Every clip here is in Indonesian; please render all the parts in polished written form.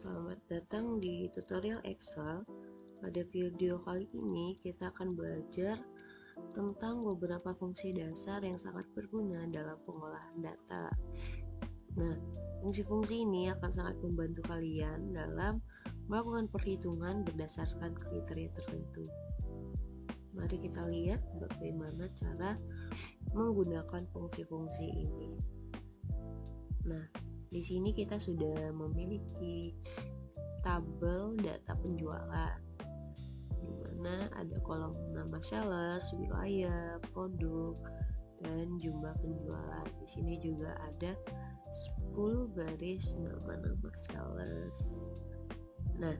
Selamat datang di tutorial Excel. Pada video kali ini kita akan belajar tentang beberapa fungsi dasar yang sangat berguna dalam pengolahan data. Nah, fungsi-fungsi ini akan sangat membantu kalian dalam melakukan perhitungan berdasarkan kriteria tertentu. Mari kita lihat bagaimana cara menggunakan fungsi-fungsi ini. Nah, di sini kita sudah memiliki tabel data penjualan, di mana ada kolom nama sales, wilayah, produk, dan jumlah penjualan. Di sini juga ada 10 baris nama-nama sales. Nah,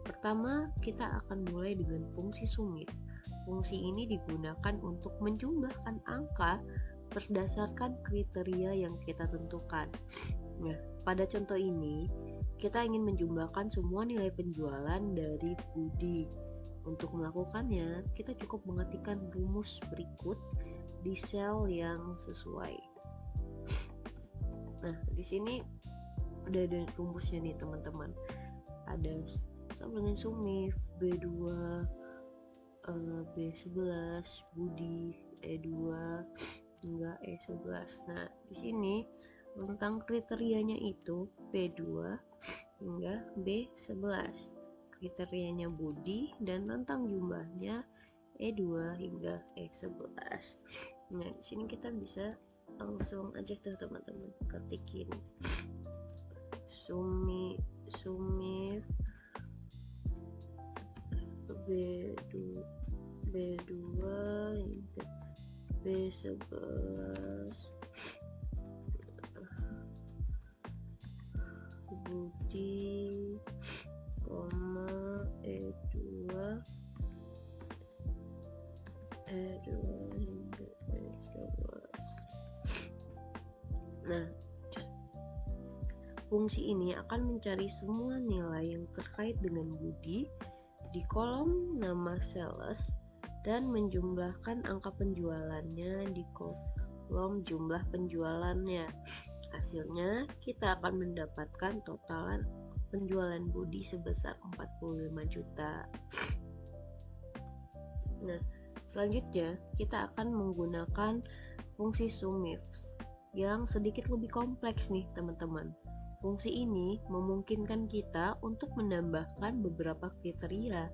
pertama kita akan mulai dengan fungsi sumit. Fungsi ini digunakan untuk menjumlahkan angka berdasarkan kriteria yang kita tentukan. Nah, pada contoh ini, kita ingin menjumlahkan semua nilai penjualan dari Budi. Untuk melakukannya, kita cukup mengetikkan rumus berikut di sel yang sesuai. Nah, di sini udah ada rumusnya nih teman-teman. Ada sama dengan sumif B2, B11, Budi, E2 hingga E11. Nah, di sini rentang kriterianya itu B2 hingga B11. Kriterianya Budi dan rentang jumlahnya E2 hingga E11. Nah, di sini kita bisa langsung aja tuh teman-teman ketikin sumif B2 hingga B11 Budi, E2 hingga E11. Nah, fungsi ini akan mencari semua nilai yang terkait dengan Budi di kolom nama sales dan menjumlahkan angka penjualannya di kolom jumlah penjualannya. Hasilnya kita akan mendapatkan totalan penjualan Budi sebesar 45 juta. Nah, selanjutnya kita akan menggunakan fungsi sumifs yang sedikit lebih kompleks nih teman-teman. Fungsi ini memungkinkan kita untuk menambahkan beberapa kriteria.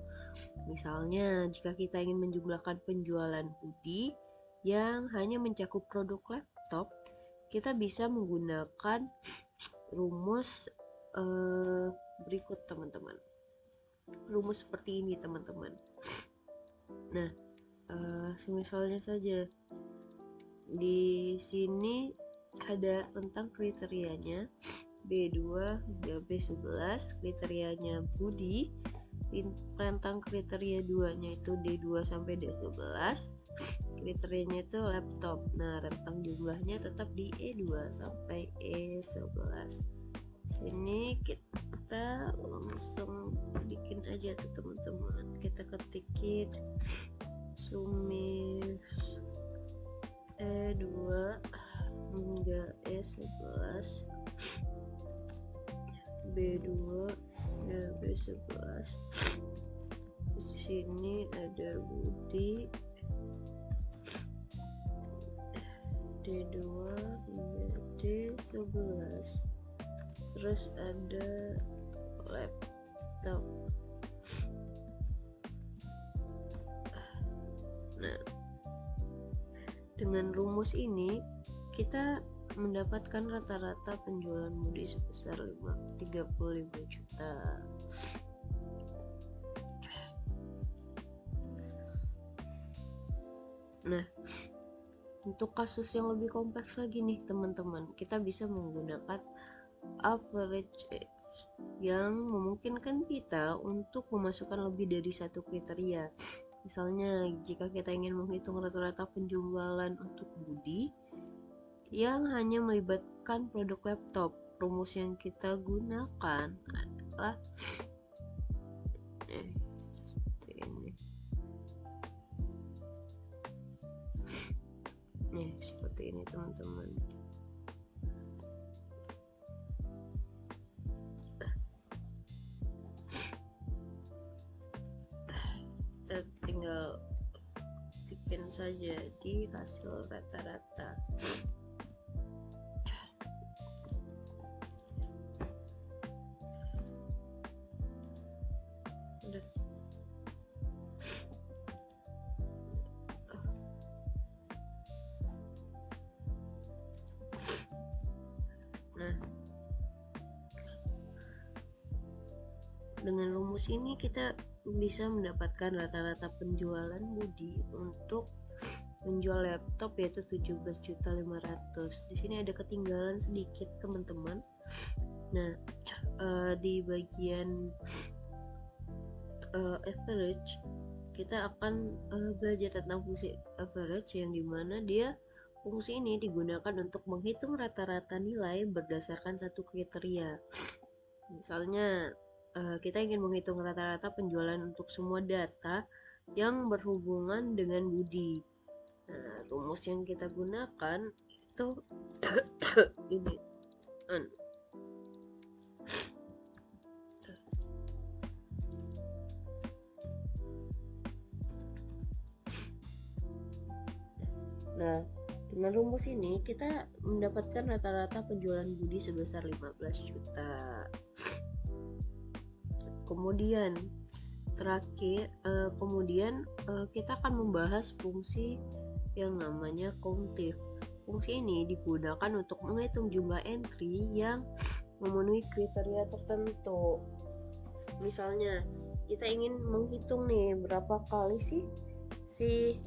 Misalnya, jika kita ingin menjumlahkan penjualan Budi yang hanya mencakup produk laptop, kita bisa menggunakan rumus berikut teman-teman. Rumus seperti ini teman-teman. Nah, misalnya saja di sini ada rentang kriterianya B2 hingga B11, kriterianya Budi, rentang kriteria 2-nya itu D2 sampai D11, kriterianya itu laptop. Nah, rentang jumlahnya tetap di E2 sampai E11. Sini kita langsung bikin aja tuh teman-teman. Kita ketikin sumif E2 hingga E11, B2 hingga B11. Di sini ada Budi, D2 hingga D11, terus ada laptop. Nah, dengan rumus ini kita mendapatkan rata-rata penjualan Budi sebesar 35 juta. Nah, untuk kasus yang lebih kompleks lagi nih teman-teman, kita bisa menggunakan average yang memungkinkan kita untuk memasukkan lebih dari satu kriteria. Misalnya, jika kita ingin menghitung rata-rata penjualan untuk Budi yang hanya melibatkan produk laptop, rumus yang kita gunakan adalah seperti ini. Seperti ini teman-teman. saja di hasil rata-rata. Nah, dengan rumus ini kita bisa mendapatkan rata-rata penjualan Budi untuk menjual laptop yaitu 17.500.000. Di sini ada ketinggalan sedikit teman-teman. Nah, di bagian average kita akan belajar tentang fungsi average, yang dimana fungsi ini digunakan untuk menghitung rata-rata nilai berdasarkan satu kriteria. Misalnya kita ingin menghitung rata-rata penjualan untuk semua data yang berhubungan dengan Budi. Nah, rumus yang kita gunakan itu ini. Nah, dengan rumus ini kita mendapatkan rata-rata penjualan Budi sebesar 15 juta. Kemudian kita akan membahas fungsi yang namanya countif. Fungsi ini digunakan untuk menghitung jumlah entry yang memenuhi kriteria tertentu. Misalnya, kita ingin menghitung nih berapa kali sih si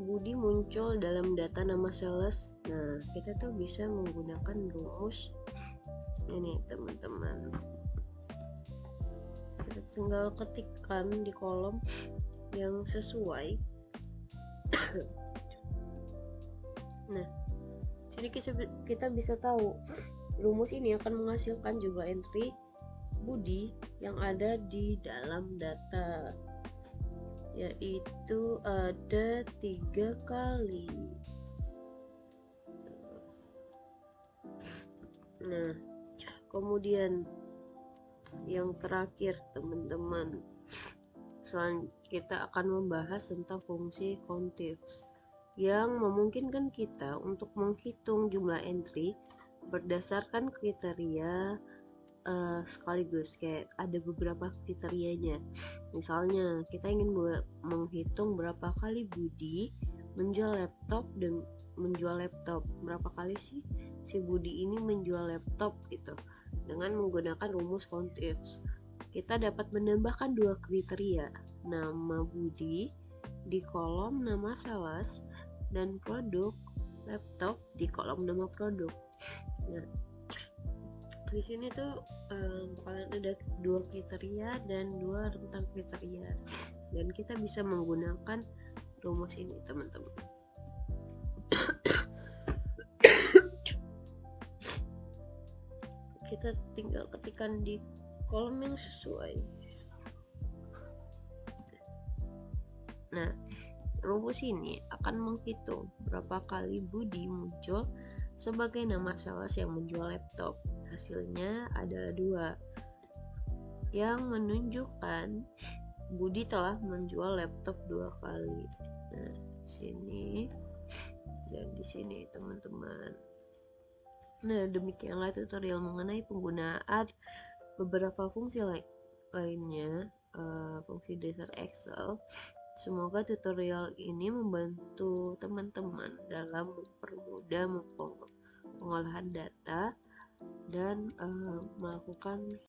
Budi muncul dalam data nama sales. Nah, kita tuh bisa menggunakan rumus ini teman-teman. Kita tinggal ketikkan di kolom yang sesuai. Nah, jadi kita bisa tahu rumus ini akan menghasilkan jumlah entry Budi yang ada di dalam data, yaitu ada 3 kali. Nah, kemudian yang terakhir teman-teman, kita akan membahas tentang fungsi countifs yang memungkinkan kita untuk menghitung jumlah entry berdasarkan kriteria sekaligus. Kayak ada beberapa kriterianya. Misalnya kita ingin menghitung berapa kali Budi menjual laptop berapa kali sih si Budi ini menjual laptop gitu. Dengan menggunakan rumus countifs, kita dapat menambahkan 2 kriteria, nama Budi di kolom nama sales dan produk laptop di kolom nama produk. Nah, di sini tuh kalian ada 2 kriteria dan 2 rentang kriteria, dan kita bisa menggunakan rumus ini teman-teman. Kita tinggal ketikkan di kolom yang sesuai. Nah, rumus ini akan menghitung berapa kali Budi muncul sebagai nama sales yang menjual laptop. Hasilnya adalah 2, yang menunjukkan Budi telah menjual laptop 2 kali. Nah, di sini dan di sini teman-teman. Nah, demikianlah tutorial mengenai penggunaan beberapa fungsi lainnya, fungsi dasar Excel. Semoga tutorial ini membantu teman-teman dalam mempermudah pengolahan data dan melakukan